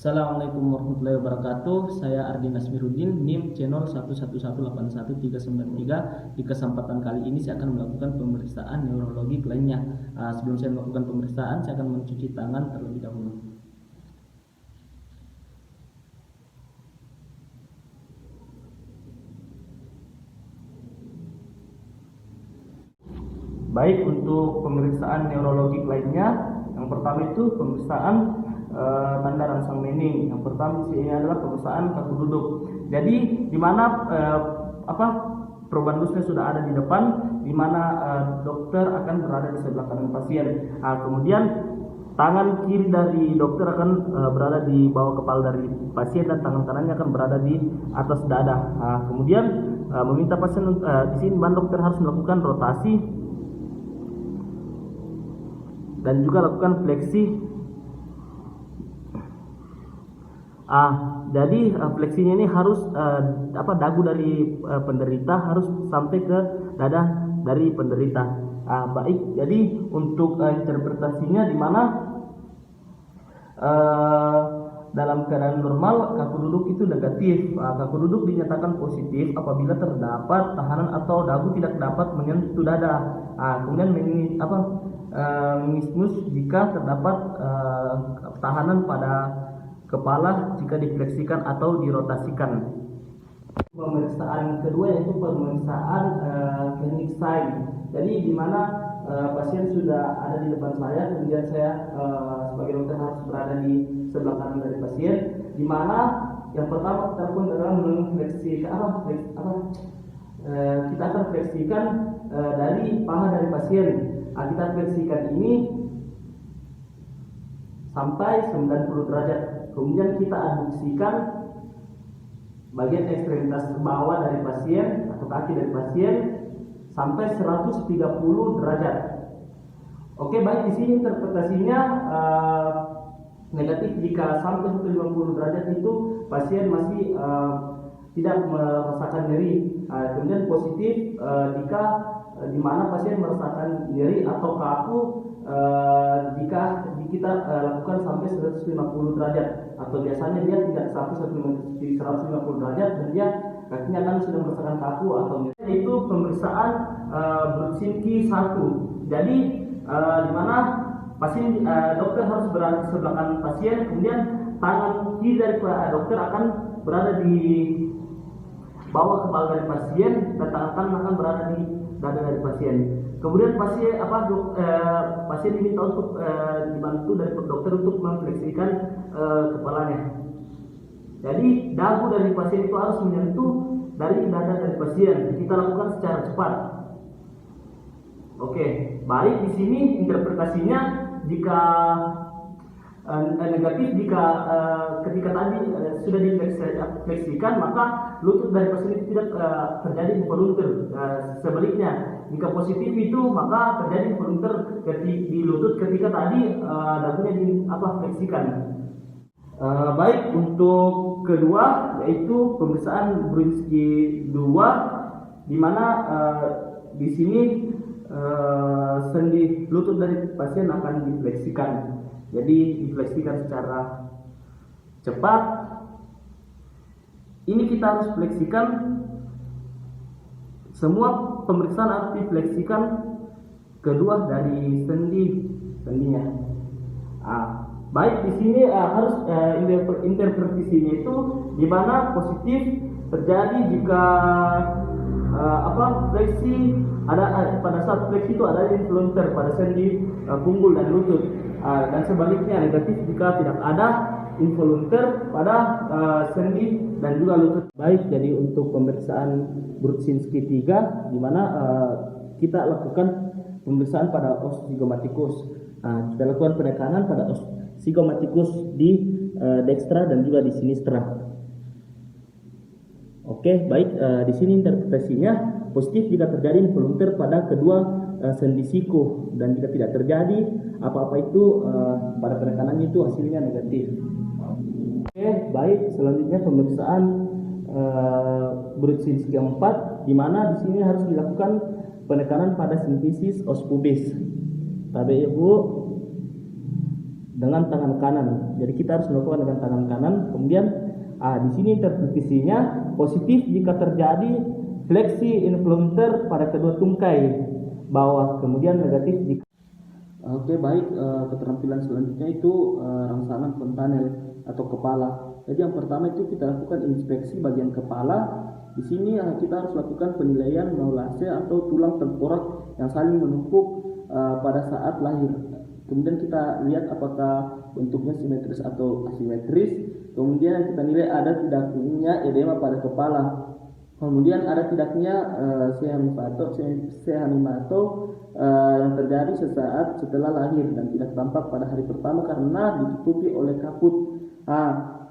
Assalamualaikum warahmatullahi wabarakatuh. Saya Ardi Nasmiruddin, NIM channel 11181393. Di kesempatan kali ini saya akan melakukan pemeriksaan neurologi lainnya. Sebelum saya melakukan pemeriksaan, saya akan mencuci tangan terlebih dahulu. Baik, untuk pemeriksaan neurologi lainnya, yang pertama itu pemeriksaan tanda rangsang mening. Yang pertama ini adalah pemeriksaan kaku duduk. Jadi di mana probandusnya sudah ada di depan, di mana dokter akan berada di sebelah kanan pasien. Kemudian tangan kiri dari dokter akan berada di bawah kepala dari pasien dan tangan kanannya akan berada di atas dada. Kemudian meminta pasien di sini dokter harus melakukan rotasi dan juga lakukan fleksi. Jadi fleksinya ini harus dagu dari penderita harus sampai ke dada dari penderita. Baik, jadi untuk interpretasinya di mana dalam keadaan normal kaku duduk itu negatif. Kaku duduk dinyatakan positif apabila terdapat tahanan atau dagu tidak dapat menyentuh dada. Kemudian menismus jika terdapat tahanan pada kepala jika difleksikan atau dirotasikan. Pemeriksaan kedua yaitu pemeriksaan klinik sign. Jadi di mana pasien sudah ada di depan saya, kemudian saya sebagai dokter harus berada di sebelah kanan dari pasien. Di mana yang pertama kita lakukan adalah mengfleksikan kita akan fleksikan dari paha dari pasien. Kita fleksikan ini sampai 90 derajat. Kemudian kita aduksikan bagian ekstremitas bawah dari pasien atau kaki dari pasien sampai 130 derajat. Oke, baik, di sini interpretasinya negatif jika sampai 150 derajat itu pasien masih tidak merasakan nyeri. Kemudian positif jika di mana pasien merasakan nyeri atau kaku jika kita lakukan sampai 150 derajat, atau biasanya dia tidak sampai 150 derajat dan dia kakinya kan sudah merasakan kaku atau nyeri. Itu pemeriksaan Brudzinski 1. Jadi di mana pasien dokter harus berada di sebelah kanan pasien, kemudian tangan kiri dari dokter akan berada di bawah kepala dari pasien dan tangan kanan akan berada di dada dari pasien. Kemudian pasien diminta untuk dibantu dari dokter untuk memfleksikan kepalanya. Jadi dagu dari pasien itu harus menyentuh dari dada dari pasien. Kita lakukan secara cepat. Oke, baik, di sini interpretasinya jika negatif jika ketika tadi sudah difleksikan maka lutut dari pasien itu tidak terjadi involunter. Sebaliknya jika positif itu maka terjadi involunter di lutut ketika tadi dagunya difleksikan. Baik, untuk kedua yaitu pemeriksaan Brudzinski 2, di mana di sini sendi lutut dari pasien akan difleksikan. Jadi difleksikan secara cepat. Ini kita harus fleksikan, semua pemeriksaan harus difleksikan kedua dari sendinya. Baik, di sini harus interpretasinya itu di mana positif terjadi jika fleksi ada pada saat fleksi itu ada involunter pada sendi punggul dan lutut. Dan sebaliknya negatif jika tidak ada involunter pada sendi dan juga lutut. Baik, jadi untuk pemeriksaan Brudzinski 3 di mana kita lakukan pemeriksaan pada os zygomatikus. Kita lakukan penekanan pada os zygomatikus di dextra dan juga di sinistra. Oke, baik, di sini interpretasinya positif jika terjadi involunter pada kedua sendi siku, dan jika tidak terjadi apa-apa itu pada penekanannya itu hasilnya negatif. Oke, baik, selanjutnya pemeriksaan Brudzinski 4, di mana di sini harus dilakukan penekanan pada sintesis os pubis. Tabe ibu. dengan tangan kanan. Jadi kita harus melakukan dengan tangan kanan. Kemudian di sini interpretasinya positif jika terjadi fleksi influenter pada kedua tungkai bawah. Kemudian negatif jika Oke, baik. Keterampilan selanjutnya itu rangsangan fontanel atau kepala. Jadi yang pertama itu kita lakukan inspeksi bagian kepala. Di sini kita harus lakukan penilaian neurase atau tulang tengkorak yang saling menumpuk pada saat lahir. Kemudian kita lihat apakah bentuknya simetris atau asimetris. Kemudian kita nilai ada tidaknya edema pada kepala. Kemudian ada tidaknya sehamimato yang terjadi sesaat setelah lahir dan tidak tampak pada hari pertama karena ditutupi oleh kaput.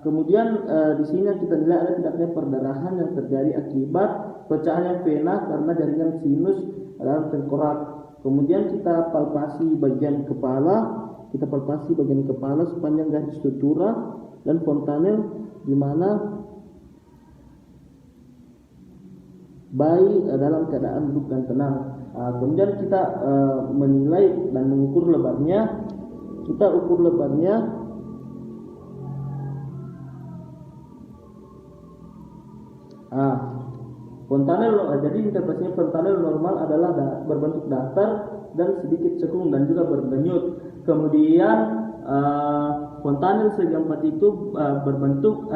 Kemudian di sini kita nilai ada tidaknya perdarahan yang terjadi akibat pecahnya vena karena jaringan sinus dalam tengkorak. Kemudian kita palpasi bagian kepala, sepanjang garis sutura dan fontanel di mana bayi dalam keadaan duduk dan tenang. Kemudian kita menilai dan mengukur lebarnya. Kita ukur lebarnya fontanel. Jadi interpretasinya fontanel normal adalah berbentuk datar dan sedikit cekung dan juga berdenyut. Kemudian fontanel segi empat itu berbentuk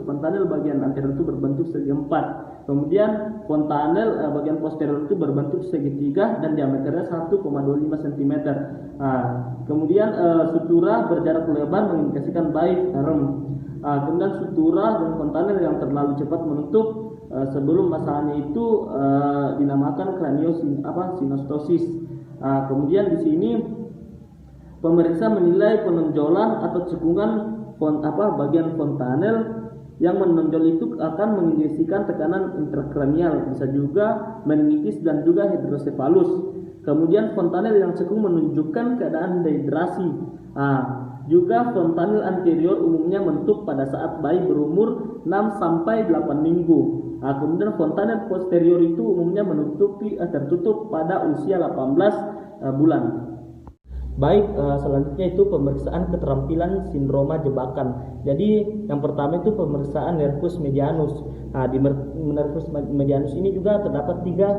fontanel bagian anterior itu berbentuk segi empat. Kemudian fontanel bagian posterior itu berbentuk segitiga dan diameternya 1,25 cm. Kemudian sutura berjarak lebar mengindikasikan baik rem. Kemudian sutura dan fontanel yang terlalu cepat menutup sebelum masanya itu dinamakan kraniosinostosis. Kemudian di sini pemeriksa menilai penonjolan atau cekungan bagian fontanel. Yang menonjol itu akan mengindikasikan tekanan intrakranial, bisa juga meningitis dan juga hidrosefalus. Kemudian fontanel yang cekung menunjukkan keadaan dehidrasi. Juga fontanel anterior umumnya menutup pada saat bayi berumur 6 sampai 8 minggu. Kemudian fontanel posterior itu umumnya tertutup pada usia 18 bulan. Baik, selanjutnya itu pemeriksaan keterampilan sindroma jebakan. Jadi yang pertama itu pemeriksaan nervus medianus. Di nervus medianus ini juga terdapat 3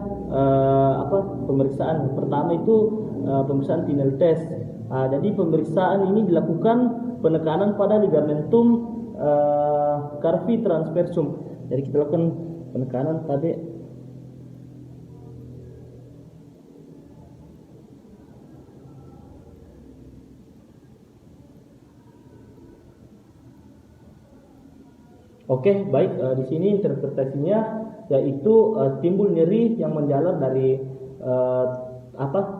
pemeriksaan. Yang pertama itu pemeriksaan Tinel test. Jadi pemeriksaan ini dilakukan penekanan pada ligamentum carpi transversum. Jadi kita lakukan penekanan pada Oke, baik. Di sini interpretasinya yaitu timbul nyeri yang menjalar dari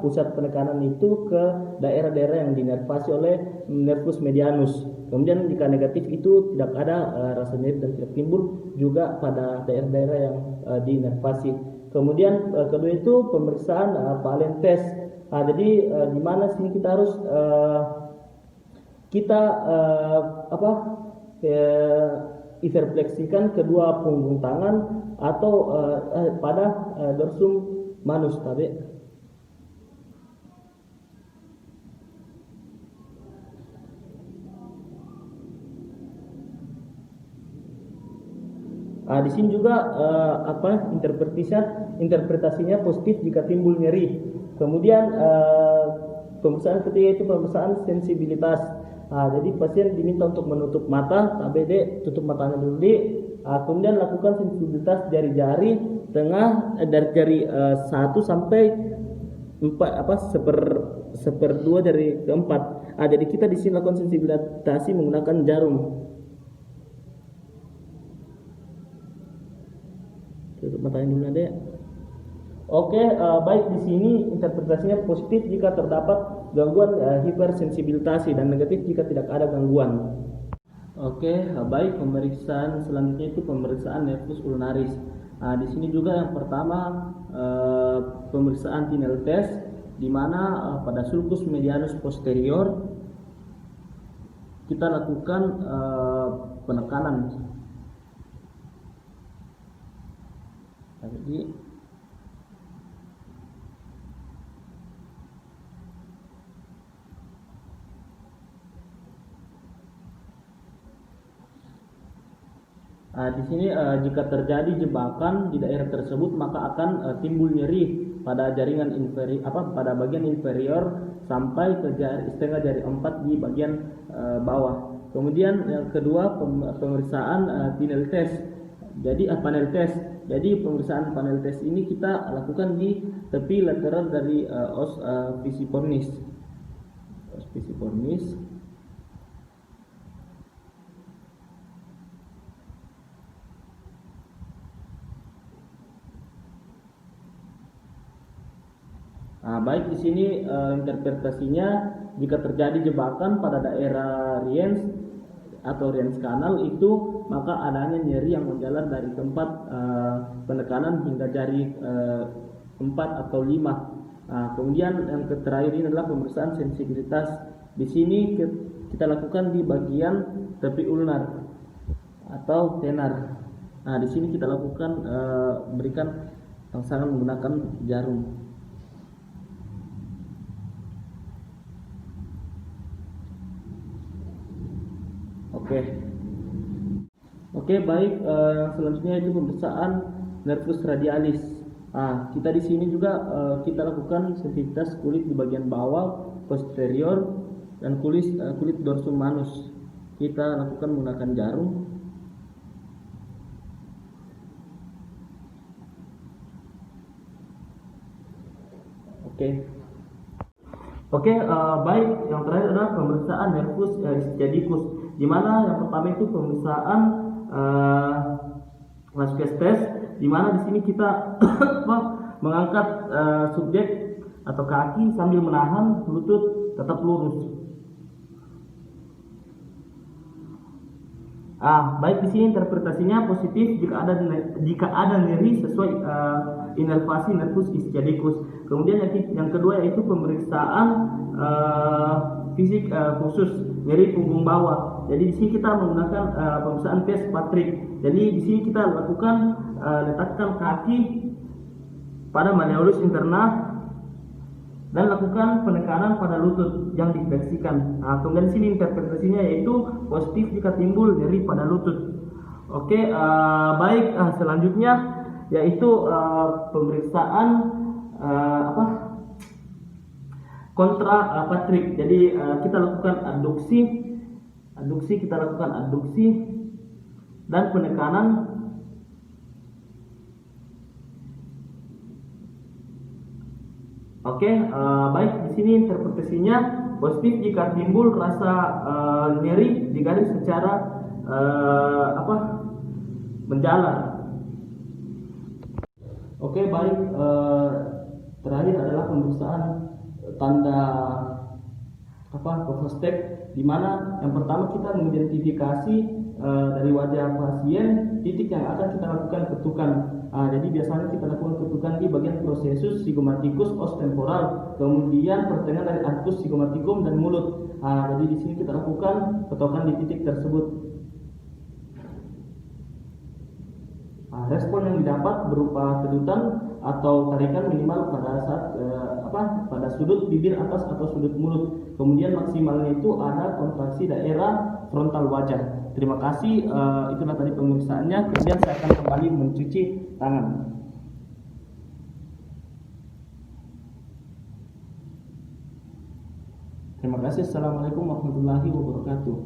pusat penekanan itu ke daerah-daerah yang dinervasi oleh nervus medianus. Kemudian jika negatif itu tidak ada rasa nyeri dan tidak timbul juga pada daerah-daerah yang dinervasi. Kemudian kedua itu pemeriksaan Valen test. Jadi di mana sini kita harus hiperfleksikan kedua punggung tangan atau pada dorsum manus tadi. Di sini juga interpretasinya positif jika timbul nyeri. Kemudian pemeriksaan ketiga itu pemeriksaan sensibilitas. Jadi pasien diminta untuk menutup mata, tutup matanya dulu kemudian lakukan sensibilitas jari-jari tengah dari jari 1 sampai 4 1/2 dari keempat. Jadi kita di sini lakukan sensibilisasi menggunakan jarum. Tutup matanya dulu Oke, baik. Di sini interpretasinya positif jika terdapat gangguan hipersensibilitasi dan negatif jika tidak ada gangguan. Oke, baik. Pemeriksaan selanjutnya itu pemeriksaan nervus ulnaris. Di sini juga yang pertama pemeriksaan Tinel test, di mana pada sulcus medianus posterior kita lakukan penekanan. Jadi Di sini jika terjadi jebakan di daerah tersebut maka akan timbul nyeri pada jaringan pada bagian inferior sampai ke setengah jari 4 di bagian bawah. Kemudian yang kedua pemeriksaan panel test. Panel test. Jadi pemeriksaan panel test ini kita lakukan di tepi lateral dari os pisiformis. Os pisiformis. Baik, di sini interpretasinya jika terjadi jebakan pada daerah Riens atau Riens kanal itu maka adanya nyeri yang menjalar dari tempat penekanan hingga jari 4 atau 5. Kemudian yang terakhir ini adalah pemeriksaan sensibilitas. Di sini kita lakukan di bagian tepi ulnar atau tenar. Di sini kita lakukan berikan rangsangan menggunakan jarum. Oke, baik. Yang selanjutnya itu pemeriksaan nervus radialis. Kita di sini juga kita lakukan sensitivitas kulit di bagian bawah posterior dan kulit dorsum manus. Kita lakukan menggunakan jarum. Baik. Yang terakhir adalah pemeriksaan nervus ischiadicus, di mana yang pertama itu pemeriksaan Lascaux test, di mana di sini kita mengangkat subjek atau kaki sambil menahan lutut tetap lurus. Baik, di sini interpretasinya positif jika ada nyeri sesuai inervasi nervus ischiadicus. Kemudian yang kedua yaitu pemeriksaan fisik khusus nyeri punggung bawah. Jadi di sini kita menggunakan pemeriksaan tes Patrick. Jadi di sini kita lakukan letakkan kaki pada malleolus interna dan lakukan penekanan pada lutut yang difleksikan. Kemudian di sini interpretasinya yaitu positif jika timbul nyeri pada lutut. Baik, selanjutnya yaitu pemeriksaan kontra Patrick. Jadi kita lakukan adduksi dan penekanan. Baik, di sini interpretasinya positif jika timbul rasa nyeri di garis secara menjalar. Baik, terakhir adalah pemeriksaan tanda Kofostek, di mana yang pertama kita mengidentifikasi dari wajah pasien titik yang akan kita lakukan ketukan. Jadi biasanya kita lakukan ketukan di bagian processus zygomaticus os temporal, kemudian pertengahan dari arcus zygomaticum dan mulut. Jadi di sini kita lakukan ketukan di titik tersebut. Respon yang didapat berupa kedutan atau tarikan minimal pada saat pada sudut bibir atas atau sudut mulut. Kemudian maksimalnya itu ada kontraksi daerah frontal wajah. Terima kasih, itulah tadi pemeriksaannya. Kemudian saya akan kembali mencuci tangan. Terima kasih. Assalamualaikum warahmatullahi wabarakatuh.